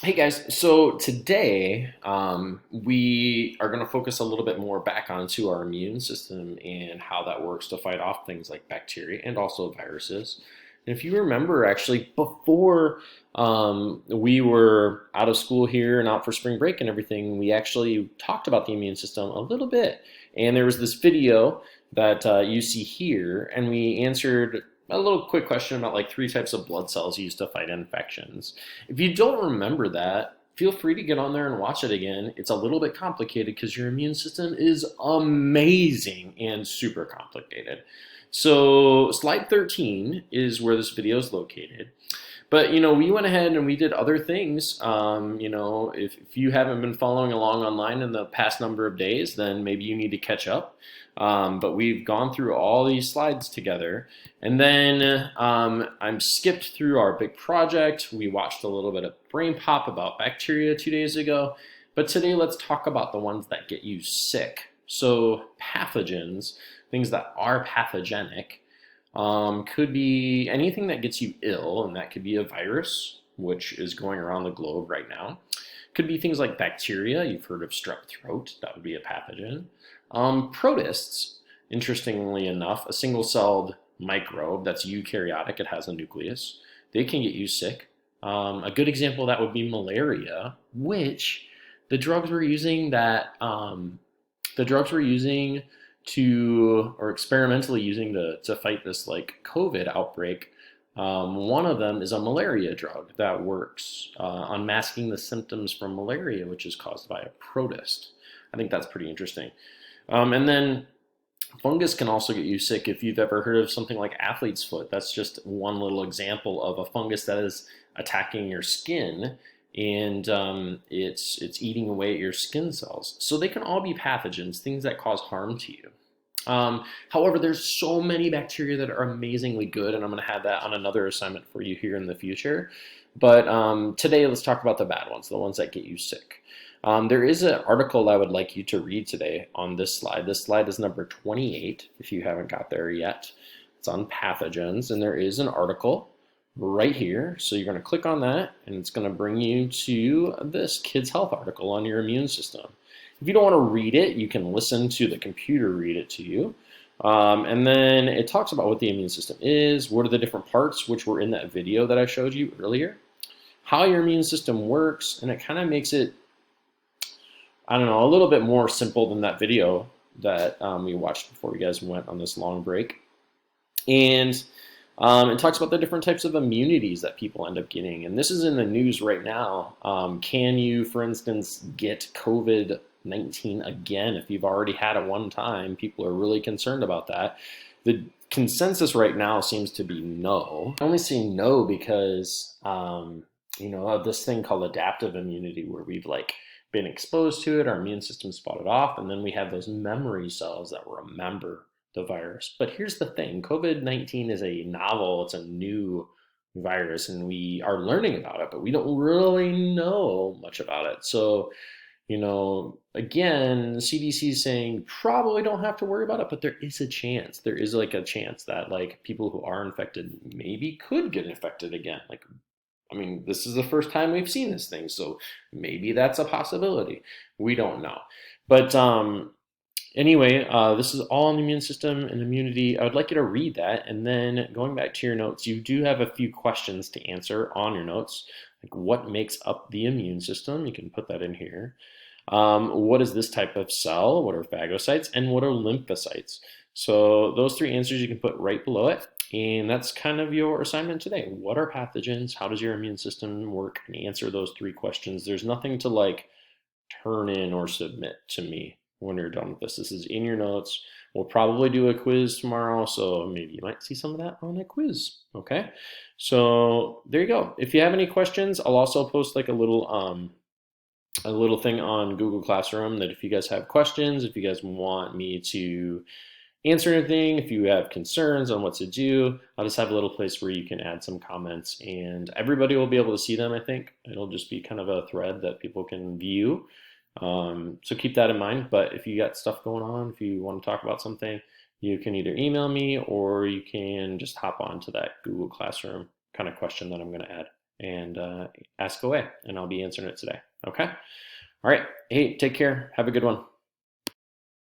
Hey guys, so today we are going to focus a little bit more back onto our immune system and how that works to fight off things like bacteria and also viruses. And if you remember, actually, before we were out of school here and out for spring break and everything, we actually talked about the immune system a little bit. And there was this video that you see here, and we answered a little quick question about like three types of blood cells used to fight infections. If you don't remember that, feel free to get on there and watch it again. It's a little bit complicated because your immune system is amazing and super complicated. So slide 13 is where this video is located. But we went ahead and we did other things. If you haven't been following along online in the past number of days, then maybe you need to catch up. But we've gone through all these slides together. And then I'm skipped through our big project. We watched a little bit of Brain Pop about bacteria 2 days ago. But today let's talk about the ones that get you sick. So pathogens, things that are pathogenic, could be anything that gets you ill, and that could be a virus, which is going around the globe right now. Could be things like bacteria. You've heard of strep throat. That would be a pathogen. Protists, interestingly enough, a single-celled microbe that's eukaryotic. It has a nucleus. They can get you sick. A good example of that would be malaria, which the drugs we're using or experimentally using to fight this like COVID outbreak. One of them is a malaria drug that works on masking the symptoms from malaria, which is caused by a protist. I think that's pretty interesting. And then fungus can also get you sick if you've ever heard of something like athlete's foot. That's just one little example of a fungus that is attacking your skin, and it's eating away at your skin cells. So they can all be pathogens, things that cause harm to you. However, there's so many bacteria that are amazingly good, and I'm going to have that on another assignment for you here in the future. But today, let's talk about the bad ones, the ones that get you sick. There is an article I would like you to read today on this slide. This slide is number 28, if you haven't got there yet. It's on pathogens, and there is an article right here. So you're going to click on that, and it's going to bring you to this Kids Health article on your immune system. If you don't want to read it, you can listen to the computer read it to you. And then it talks about what the immune system is, what are the different parts, which were in that video that I showed you earlier, how your immune system works, and it kind of makes it, I don't know, a little bit more simple than that video that we watched before you guys went on this long break. And it talks about the different types of immunities that people end up getting. And this is in the news right now. Can you, for instance, get COVID-19 again if you've already had it one time? People are really concerned about that. The consensus right now seems to be no. I only say no because, of this thing called adaptive immunity, where we've been exposed to it, our immune system fought it off, and then we have those memory cells that remember the virus. But here's the thing, COVID-19 is a novel, it's a new virus, and we are learning about it, but we don't really know much about it. So, again, the CDC is saying probably don't have to worry about it, but there is a chance. There is a chance that people who are infected maybe could get infected again. This is the first time we've seen this thing, so maybe that's a possibility. We don't know. But anyway, this is all on the immune system and immunity. I would like you to read that, and then going back to your notes, you do have a few questions to answer on your notes. Like, what makes up the immune system? You can put that in here. What is this type of cell? What are phagocytes? And what are lymphocytes? So those three answers you can put right below it. And that's kind of your assignment today. What are pathogens? How does your immune system work? And answer those three questions. There's nothing to turn in or submit to me when you're done with this. This is in your notes. We'll probably do a quiz tomorrow, so maybe you might see some of that on a quiz. Okay, so there you go. If you have any questions, I'll also post a little thing on Google Classroom that if you guys have questions, if you guys want me to answer anything, if you have concerns on what to do, I'll just have a little place where you can add some comments, and everybody will be able to see them. I think it'll just be kind of a thread that people can view. So keep that in mind. But if you got stuff going on, if you want to talk about something, you can either email me or you can just hop on to that Google Classroom kind of question that I'm going to add. and ask away, and I'll be answering it today. Okay? All right. Hey, take care. Have a good one.